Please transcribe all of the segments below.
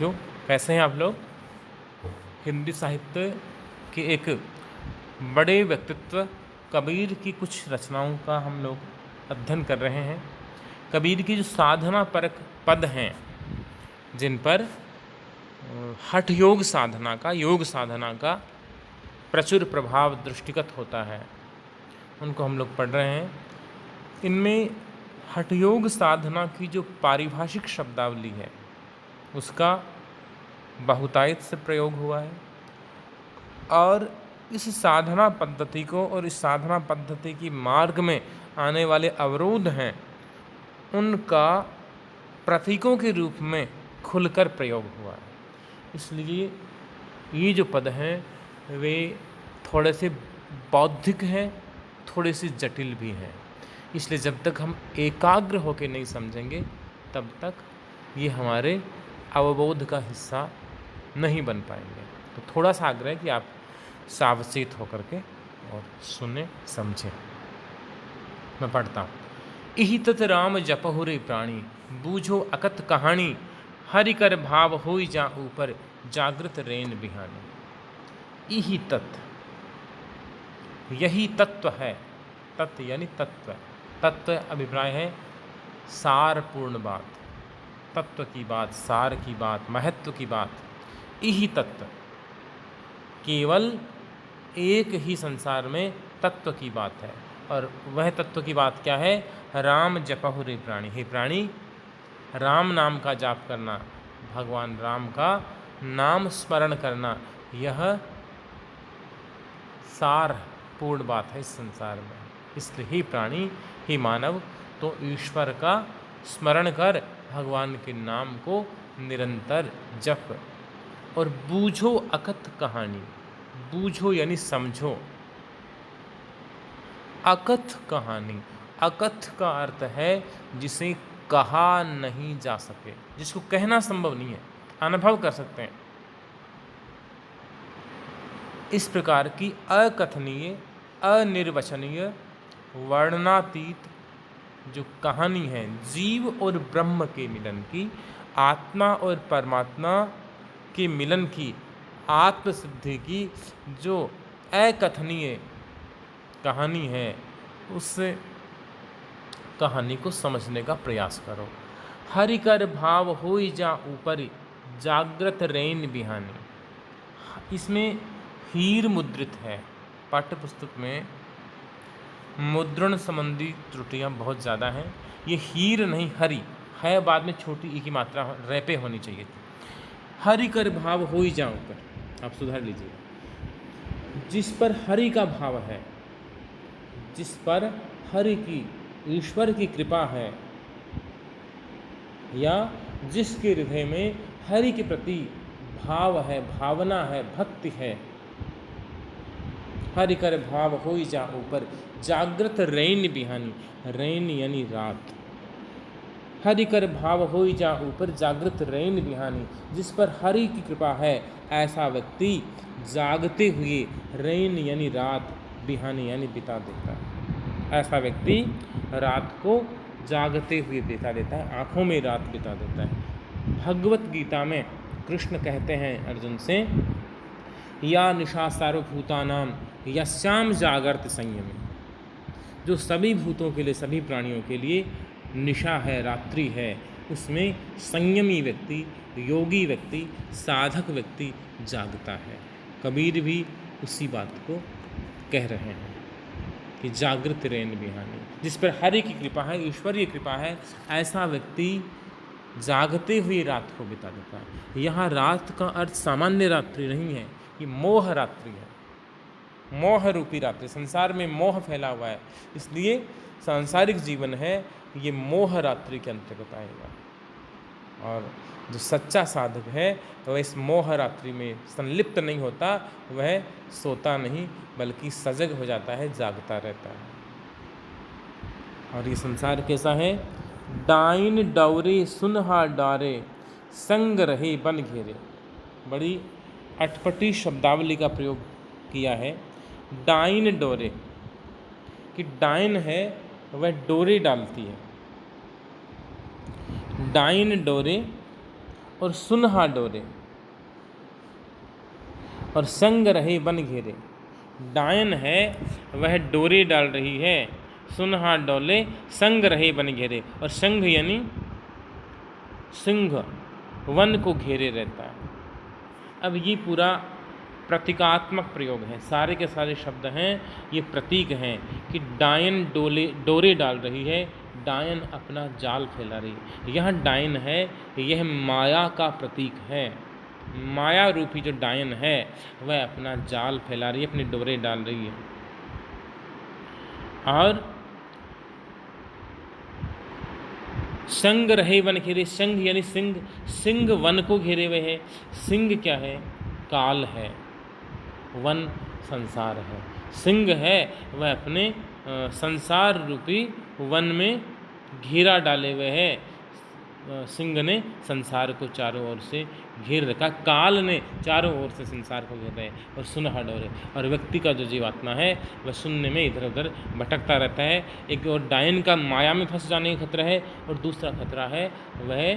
जो कैसे हैं आप लोग। हिंदी साहित्य के एक बड़े व्यक्तित्व कबीर की कुछ रचनाओं का हम लोग अध्ययन कर रहे हैं। कबीर की जो साधना परक पद हैं, जिन पर हठ योग साधना का प्रचुर प्रभाव दृष्टिगत होता है, उनको हम लोग पढ़ रहे हैं। इनमें हठ योग साधना की जो पारिभाषिक शब्दावली है, उसका बहुतायत से प्रयोग हुआ है और इस साधना पद्धति को और इस साधना पद्धति की मार्ग में आने वाले अवरोध हैं, उनका प्रतीकों के रूप में खुलकर प्रयोग हुआ है। इसलिए ये जो पद हैं वे थोड़े से बौद्धिक हैं, थोड़े से जटिल भी हैं। इसलिए जब तक हम एकाग्र होकर नहीं समझेंगे तब तक ये हमारे अवबोध का हिस्सा नहीं बन पाएंगे। तो थोड़ा सा आग्रह है कि आप सावचेत होकर के और सुने समझें। मैं पढ़ता हूँ। इहि तत राम जपहु रे प्राणी, बूझो अकत कहानी, हरि कर भाव होई जा ऊपर, जागृत रेन बिहानी। इहि तत्, यही तत्व है। तत्व यानी तत्व। तत्व अभिप्राय है सारपूर्ण बात, तत्व की बात, सार की बात, महत्व की बात। इहि तत्व, केवल एक ही संसार में तत्व की बात है। और वह तत्व की बात क्या है? राम जपहु रे प्राणी। हे प्राणी, राम नाम का जाप करना, भगवान राम का नाम स्मरण करना, यह सार पूर्ण बात है इस संसार में। इसलिए हे प्राणी, हे मानव, तो ईश्वर का स्मरण कर, भगवान के नाम को निरंतर जप और बूझो अकथ कहानी। बूझो यानी समझो। अकथ कहानी, अकथ का अर्थ है जिसे कहा नहीं जा सके, जिसको कहना संभव नहीं है, अनुभव कर सकते हैं। इस प्रकार की अकथनीय, अनिर्वचनीय, वर्णनातीत जो कहानी है जीव और ब्रह्म के मिलन की, आत्मा और परमात्मा के मिलन की, आत्मसिद्धि की जो अकथनीय कहानी है, उस कहानी को समझने का प्रयास करो। हरि कर भाव होई जा ऊपर, जागृत रैन बिहानी। इसमें हीर मुद्रित है। पाठ्य पुस्तक में मुद्रण संबंधी त्रुटियां बहुत ज़्यादा हैं। ये हीर नहीं, हरि है, बाद में छोटी ई की मात्रा रे पे होनी चाहिए थी। हरि कर भाव होई जा ऊपर, आप सुधार लीजिए। जिस पर हरि का भाव है, जिस पर हरि की, ईश्वर की कृपा है, या जिसके हृदय में हरि के प्रति भाव है, भावना है, भक्ति है, हरि कर भाव होई जा ऊपर, जागृत रैन बिहानी। रैन यानी रात। हरि कर भाव होई जा ऊपर, जागृत रैन बिहानी। जिस पर हरि की कृपा है, ऐसा व्यक्ति जागते हुए, रैन यानी रात, बिहानी यानी बिता देता है। ऐसा व्यक्ति रात को जागते हुए बिता देता है, आँखों में रात बिता देता है। भगवत गीता में कृष्ण कहते हैं अर्जुन से, या निशा सर्वभूतानां यस्याम जागर्त संयमी। जो सभी भूतों के लिए, सभी प्राणियों के लिए निशा है, रात्रि है, उसमें संयमी व्यक्ति, योगी व्यक्ति, साधक व्यक्ति जागता है। कबीर भी उसी बात को कह रहे हैं कि जागृत रैन बिहानी। जिस पर हरि की कृपा है, ईश्वरीय कृपा है, ऐसा व्यक्ति जागते हुए रात को बिता देता है। यहाँ रात का अर्थ सामान्य रात्रि नहीं है, ये मोह रात्रि है, मोह रूपी रात्रि। संसार में मोह फैला हुआ है, इसलिए सांसारिक जीवन है ये मोह रात्रि के अंतर्गत आएगा। और जो सच्चा साधक है वह इस मोह रात्रि में संलिप्त नहीं होता, वह सोता नहीं बल्कि सजग हो जाता है, जागता रहता है। और ये संसार कैसा है? डाइन डौरे सुनहा डारे, संग रहे बन घेरे। बड़ी अटपटी शब्दावली का प्रयोग किया है। डाइन डोरे, कि डाइन है वह डोरे डालती है, डाइन डोरे, और सुनहा डोरे और संग रहे बन घेरे। डायन है वह डोरे डाल रही है, सुनहा डोले संग रहे बन घेरे। और संघ यानी सिंह वन को घेरे रहता है। अब ये पूरा प्रतीकात्मक प्रयोग है, सारे के सारे शब्द हैं ये प्रतीक हैं कि डायन डोरे डाल रही है, डायन अपना जाल फैला रही है। यह डायन है, यह माया का प्रतीक है। माया रूपी जो डायन है वह अपना जाल फैला रही है, अपने डोरे डाल रही है। और संग रहे वन घेरे, संग यानी सिंह, सिंह वन को घेरे हुए है। सिंह क्या है? काल है, वन संसार है। सिंह है वह अपने संसार रूपी वन में घेरा डाले हुए है। सिंह ने संसार को चारों ओर से घेर रखा, काल ने चारों ओर से संसार को घेर रहे और सुनहा डोरे। और व्यक्ति का जो जीवात्मा है वह शून्य में इधर उधर भटकता रहता है। एक और डायन का माया में फंस जाने का खतरा है, और दूसरा खतरा है वह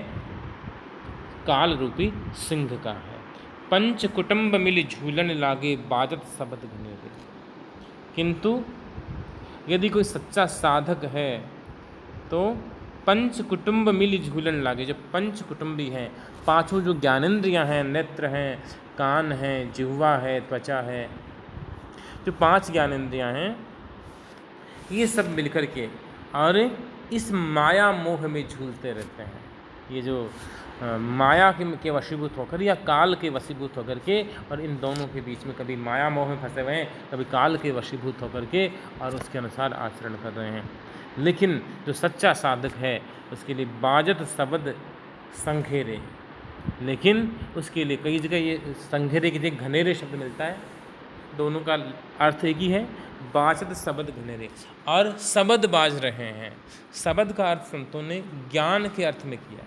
काल रूपी सिंह का है। पंच कुटुंब मिल झूलन लागे, बाजत शब्द घनेरे। किंतु यदि कोई सच्चा साधक है तो पंच कुटुंब मिल झूलन लागे। जो पंच कुटुंबी हैं, पांचों जो ज्ञानेंद्रियां हैं, नेत्र हैं, कान हैं, जिह्वा है, त्वचा है, जो पांच ज्ञानेंद्रियां हैं, ये सब मिलकर के और इस माया मोह में झूलते रहते हैं। ये जो माया के वशीभूत होकर या काल के वशीभूत होकर के, और इन दोनों के बीच में कभी माया मोह में फंसे हुए हैं, कभी काल के वशीभूत होकर के और उसके अनुसार आचरण कर रहे हैं। लेकिन जो सच्चा साधक है उसके लिए बाजत शब्द संघेरे, लेकिन उसके लिए कई जगह ये संघेरे की जगह घनेरे शब्द मिलता है। दोनों का अर्थ एक ही है, बाजत शब्द घनेरे। और शब्द बाज रहे हैं, शब्द का अर्थ संतों ने ज्ञान के अर्थ में किया।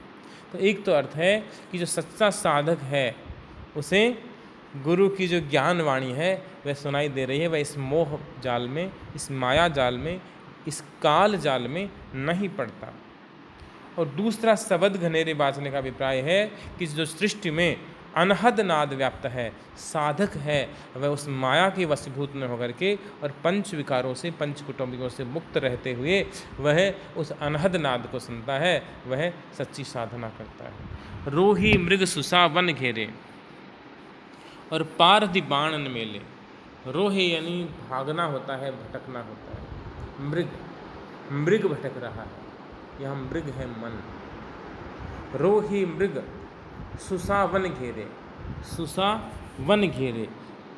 तो एक तो अर्थ है कि जो सच्चा साधक है उसे गुरु की जो ज्ञान वाणी है वह सुनाई दे रही है, वह इस मोह जाल में, इस माया जाल में, इस काल जाल में नहीं पड़ता। और दूसरा शब्द घनेरे बाजने का अभिप्राय है कि जो सृष्टि में अनहद नाद व्याप्त है, साधक है वह उस माया के वशीभूत में होकर के और पंच विकारों से, पंच कुटुंबियों से मुक्त रहते हुए वह उस अनहद नाद को सुनता है, वह सच्ची साधना करता है। रोही मृग सुसा वन घेरे और पारधि बाण न मेले। रोही यानी भागना होता है, भटकना होता है। मृग, मृग भटक रहा है, यहाँ मृग है मन। रोही मृग सुसा वन घेरे, सुसा वन घेरे,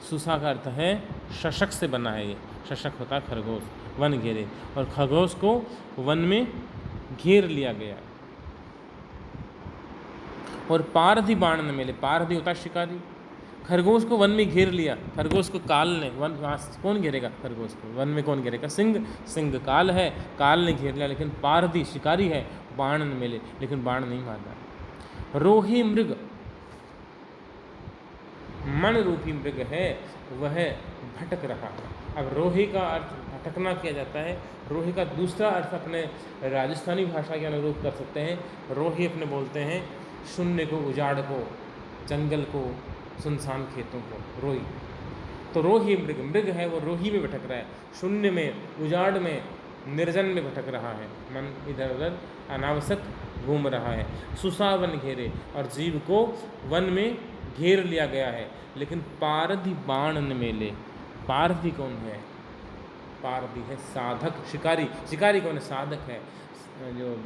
सुसा का अर्थ है शशक से बना है। ये शशक होता है खरगोश, वन घेरे, और खरगोश को वन में घेर लिया गया। और पारधि बाण न मिले, पारधि होता है शिकारी, खरगोश को वन में घेर लिया। खरगोश को काल ने, वन कौन घेरेगा खरगोश को? वन में कौन घेरेगा? सिंह, सिंह काल है, काल ने घेर लिया। लेकिन पारधि शिकारी है, बाण न मिले, लेकिन बाण नहीं मारता। रोही मृग, मन रूपी मृग है वह भटक रहा है। अब रोही का अर्थ भटकना किया जाता है। रोही का दूसरा अर्थ अपने राजस्थानी भाषा के अनुरूप कर सकते हैं। रोही अपने बोलते हैं शून्य को, उजाड़ को, जंगल को, सुनसान खेतों को, रोही। तो रोही मृग, मृग है वो रोही में भटक रहा है, शून्य में, उजाड़ में, निर्जन में भटक रहा है। मन इधर उधर अनावश्यक घूम रहा है। सुसा वन घेरे, और जीव को वन में घेर लिया गया है। लेकिन पारधि बाण न मेले। पारधि कौन है? पारधि है साधक, शिकारी। शिकारी कौन है? साधक है। जो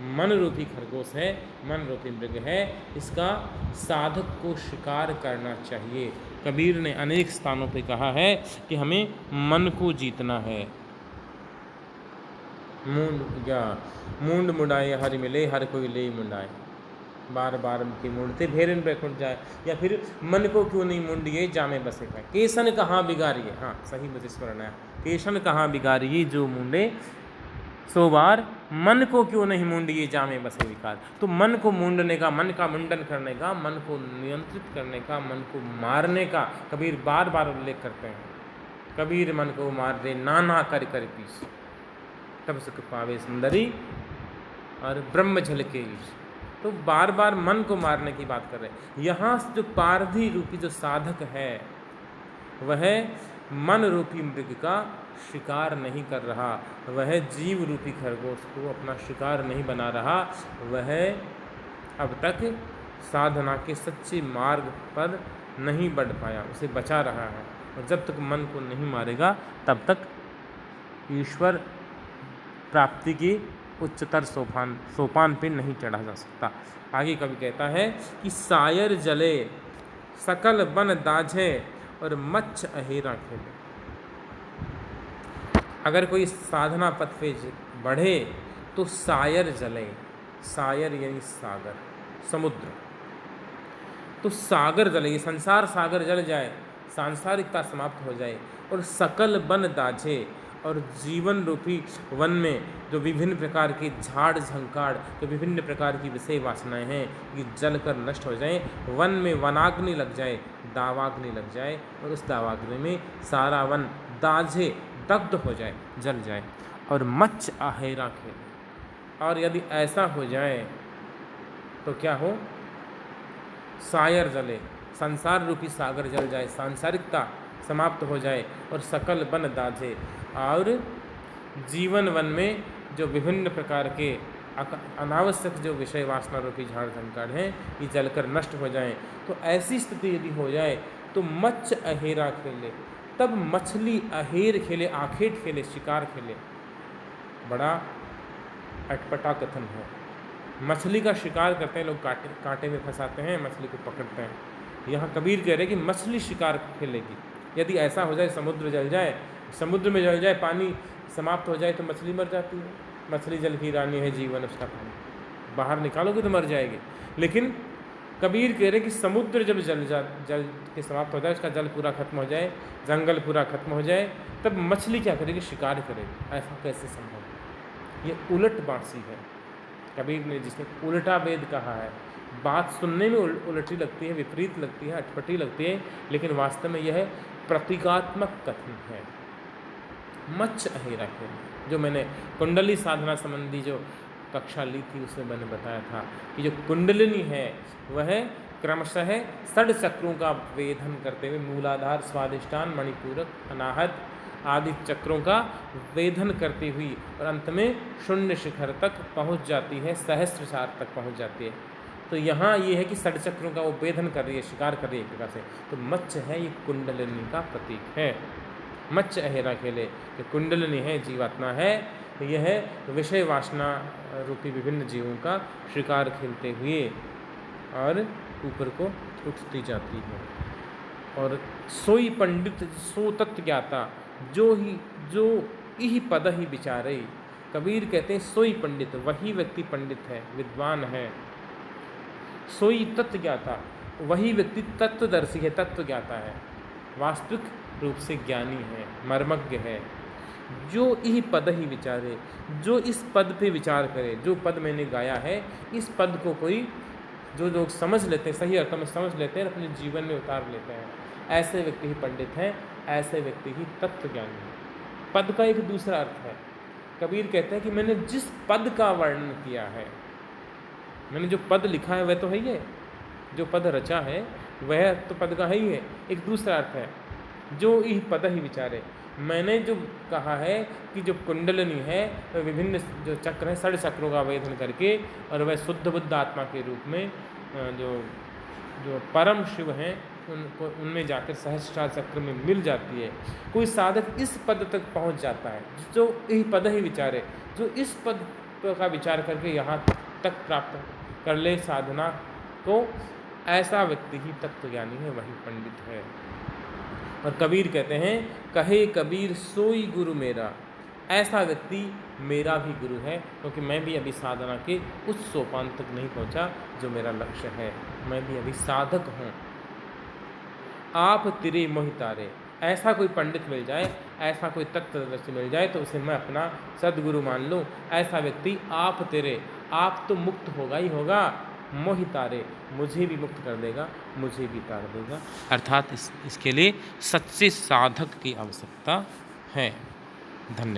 मन रूपी खरगोश है, मन रूपी मृग है, इसका साधक को शिकार करना चाहिए। कबीर ने अनेक स्थानों पर कहा है कि हमें मन को जीतना है। मूंड मुंडाए हरि मिले, हर कोई ले मुंडाए, बार बार की मूंडते भेरन बैकुंठ जाए। या फिर मन को क्यों नहीं मुंडिए, जामे बसे पाए। केसन कहाँ बिगाड़िए, हाँ सही मुझे स्मरण है, केसन कहाँ बिगाड़िए जो मुंडे, सो बार मन को क्यों नहीं मुंडिए, जामे बसे विकार। तो मन को मूंडने का, मन का मुंडन करने का, मन को नियंत्रित करने का, मन को मारने का कबीर बार बार उल्लेख करते हैं। कबीर मन को मार दे नाना कर कर पीस, तब सुख पावे सुंदरी और ब्रह्म झलके ईश। तो बार बार मन को मारने की बात कर रहे हैं। यहाँ जो पारधी रूपी जो साधक है वह मन रूपी मृग का शिकार नहीं कर रहा, वह जीव रूपी खरगोश को अपना शिकार नहीं बना रहा, वह अब तक साधना के सच्चे मार्ग पर नहीं बढ़ पाया, उसे बचा रहा है। और जब तक मन को नहीं मारेगा तब तक ईश्वर प्राप्ति की उच्चतर सोपान पे नहीं चढ़ा जा सकता। आगे कवि कहता है कि सायर जले सकल बन दाझे और मच्छ अहेरा खेले। अगर कोई साधना पथ पे बढ़े तो सायर जले, सायर यानी सागर, समुद्र, तो सागर जले, ये संसार सागर जल जाए, सांसारिकता समाप्त हो जाए, और सकल बन दाझे, और जीवन रूपी वन में जो विभिन्न प्रकार के झाड़ झंकाड़, जो विभिन्न प्रकार की विषय वासनाएं हैं, ये जल कर नष्ट हो जाएं, वन में वनाग्नि लग जाए, दावाग्नि लग जाए, और उस दावाग्नि में सारा वन दाझे, दग्ध हो जाए, जल जाए, और मच्छ अहेरा खेले। और यदि ऐसा हो जाए तो क्या हो? सायर जले, संसार रूपी सागर जल जाए, सांसारिकता समाप्त हो जाए, और सकल बन दाझे, और जीवन वन में जो विभिन्न प्रकार के अनावश्यक जो विषय वासना रूपी झाड़ झंकाड़ हैं ये जलकर नष्ट हो जाएं। तो ऐसी स्थिति यदि हो जाए तो मच्छ अहेरा खेले, तब मछली अहेर खेले, आखेट खेले, शिकार खेले। बड़ा अटपटा कथन है। मछली का शिकार करते हैं लोग, कांटे में फंसाते हैं, मछली को पकड़ते हैं। यहाँ कबीर कह रहे कि मछली शिकार खेलेगी। यदि ऐसा हो जाए, समुद्र जल जाए, समुद्र में जल जाए, पानी समाप्त हो जाए तो मछली मर जाती है। मछली जल की रानी है, जीवन उसका पानी, बाहर निकालोगे तो मर जाएगी। लेकिन कबीर कह रहे कि समुद्र जब जल के समाप्त हो जाए, उसका जल पूरा खत्म हो जाए, जंगल पूरा खत्म हो जाए, तब मछली क्या करेगी? शिकार करेगी। ऐसा कैसे संभव? ये उलट बांसी है। कबीर ने जिसने उल्टा वेद कहा है, बात सुनने में उलटी लगती है, विपरीत लगती है, अटपटी लगती है, लेकिन वास्तव में यह प्रतीकात्मक कथन है। मच्छ अहेरा खेले, जो मैंने कुंडली साधना संबंधी जो कक्षा ली थी उसमें मैंने बताया था कि जो कुंडलिनी है वह क्रमशः 6 चक्रों का वेधन करते हुए मूलाधार, स्वादिष्टान, मणिपूरक, अनाहत आदि चक्रों का वेधन करती हुई और अंत में शून्य शिखर तक पहुंच जाती है, सहस्त्रसार तक पहुंच जाती है। तो यहाँ ये है कि 6 चक्रों का वो वेधन कर रही है, शिकार कर रही है एक प्रकार से। तो मच्छ है, ये कुंडलिनी का प्रतीक है। मच्छ अहेरा खेले, ये कुंडलिनी है, जीवात्मा है, यह विषय वासना रूपी विभिन्न जीवों का शिकार खेलते हुए और ऊपर को उठती जाती है। और सोई पंडित सो तत्व ज्ञाता, जो ही पद ही विचारे। कबीर कहते हैं सोई पंडित, वही व्यक्ति पंडित है, विद्वान है। सोई तत्व ज्ञाता, वही व्यक्ति तत्वदर्शी है, तत्व ज्ञाता है, वास्तविक रूप से ज्ञानी है, मर्मज्ञ है। जो ही पद ही विचारे, जो इस पद पे विचार करे, जो पद मैंने गाया है, इस पद को कोई जो लोग समझ लेते हैं, सही अर्थों में समझ लेते हैं, अपने जीवन में उतार लेते हैं, ऐसे व्यक्ति ही पंडित हैं, ऐसे व्यक्ति ही तत्वज्ञानी है। पद का एक दूसरा अर्थ है। कबीर कहते हैं कि मैंने जिस पद का वर्णन किया है, मैंने जो पद लिखा है वह तो है ही है, जो पद रचा है वह तो पद का है ही है। एक दूसरा अर्थ है जो ही पद ही विचारे। मैंने जो कहा है कि जो कुंडलिनी है वह विभिन्न जो चक्र हैं, 6 चक्रों का वेधन करके, और वह शुद्ध बुद्ध आत्मा के रूप में जो परम शिव हैं उनको उनमें जाकर सहस्त्रार चक्र में मिल जाती है। कोई साधक इस पद तक पहुंच जाता है, जो यही पद ही विचारे, जो इस पद का विचार करके यहाँ तक प्राप्त कर ले साधना को, ऐसा व्यक्ति ही तत्वज्ञानी है, वही पंडित है। और कबीर कहते हैं कहे कबीर सोई गुरु मेरा, ऐसा व्यक्ति मेरा भी गुरु है, क्योंकि मैं भी अभी साधना के उस सोपान तक नहीं पहुंचा जो मेरा लक्ष्य है, मैं भी अभी साधक हूँ। आप तिरे मोहितारे, ऐसा कोई पंडित मिल जाए, ऐसा कोई तत्वदर्शी मिल जाए तो उसे मैं अपना सदगुरु मान लूँ। ऐसा व्यक्ति आप तेरे, आप तो मुक्त होगा ही होगा, मोहितारे, मुझे भी मुक्त कर देगा, मुझे भी तार देगा। अर्थात इसके लिए सच्चे साधक की आवश्यकता है। धन्यवाद।